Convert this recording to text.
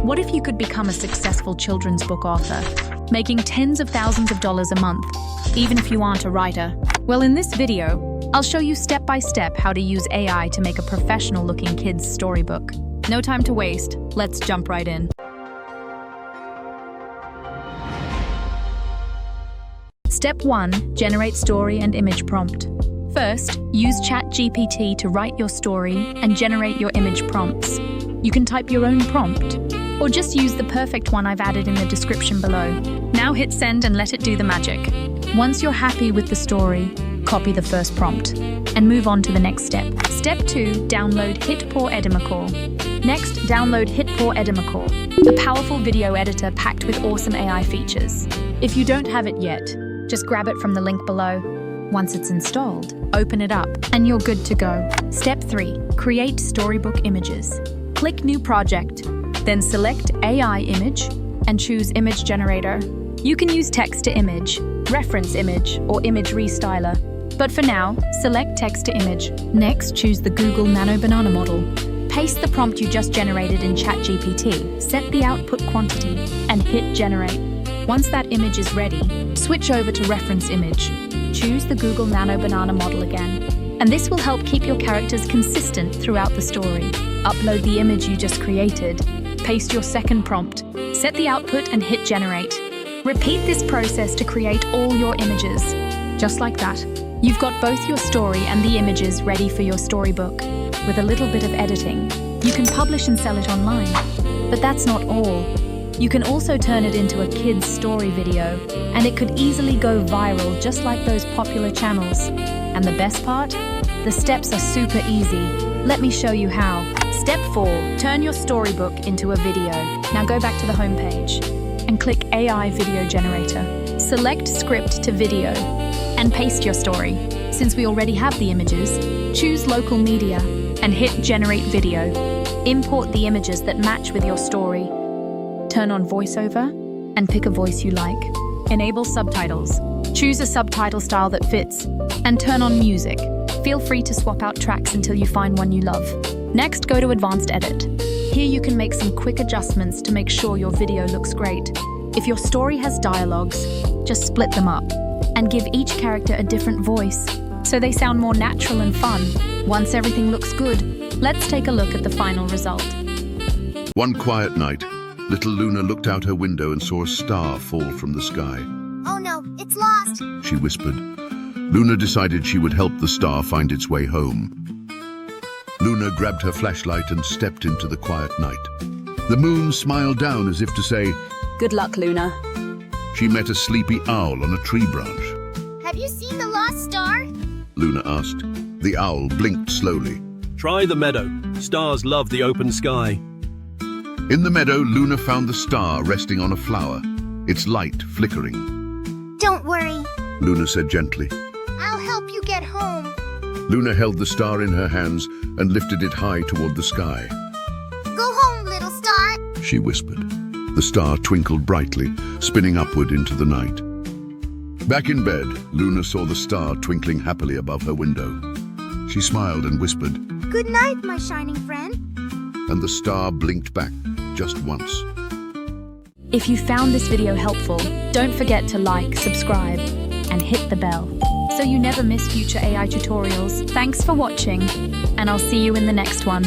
What if you could become a successful children's book author, making tens of thousands of dollars a month, even if you aren't a writer? Well, in this video, I'll show you step by step how to use AI to make a professional-looking kids' storybook. No time to waste, let's jump right in. Step 1. Generate story and image prompt. First, use ChatGPT to write your story and generate your image prompts. You can type your own prompt, or just use the perfect one I've added in the description below. Now hit send and let it do the magic. Once you're happy with the story, copy the first prompt and move on to the next step. Step 2. Download Hitpour Edimacore. Next, download Hitpour Edimacore, a powerful video editor packed with awesome AI features. If you don't have it yet, just grab it from the link below. Once it's installed, open it up, and you're good to go. Step 3. Create storybook images. Click New Project, then select AI Image and choose Image Generator. You can use text to image, reference image, or image restyler. But for now, select text to image. Next, choose the Google Nano Banana model. Paste the prompt you just generated in ChatGPT, set the output quantity, and hit Generate. Once that image is ready, switch over to reference image. Choose the Google Nano Banana model again, and this will help keep your characters consistent throughout the story. Upload the image you just created, paste your second prompt, set the output and hit Generate. Repeat this process to create all your images. Just like that, you've got both your story and the images ready for your storybook. With a little bit of editing, you can publish and sell it online. But that's not all. You can also turn it into a kid's story video, and it could easily go viral just like those popular channels. And the best part? The steps are super easy. Let me show you how. Step 4. Turn your storybook into a video. Now go back to the home page and click AI Video Generator. Select Script to Video and paste your story. Since we already have the images, choose Local Media and hit Generate Video. Import the images that match with your story. Turn on voiceover and pick a voice you like. Enable subtitles. Choose a subtitle style that fits and turn on music. Feel free to swap out tracks until you find one you love. Next, go to Advanced Edit. Here you can make some quick adjustments to make sure your video looks great. If your story has dialogues, just split them up and give each character a different voice so they sound more natural and fun. Once everything looks good, let's take a look at the final result. One quiet night, little Luna looked out her window and saw a star fall from the sky. Oh no, it's lost! She whispered. Luna decided she would help the star find its way home. Luna grabbed her flashlight and stepped into the quiet night. The moon smiled down as if to say, "Good luck, Luna." She met a sleepy owl on a tree branch. Have you seen the lost star? Luna asked. The owl blinked slowly. Try the meadow. Stars love the open sky. In the meadow, Luna found the star resting on a flower, its light flickering. Don't worry, Luna said gently. I'll help you get home. Luna held the star in her hands and lifted it high toward the sky. Go home, little star! She whispered. The star twinkled brightly, spinning upward into the night. Back in bed, Luna saw the star twinkling happily above her window. She smiled and whispered, Good night, my shining friend. and the star blinked back just once. If you found this video helpful, don't forget to like, subscribe, and hit the bell so you never miss future AI tutorials. Thanks for watching, and I'll see you in the next one.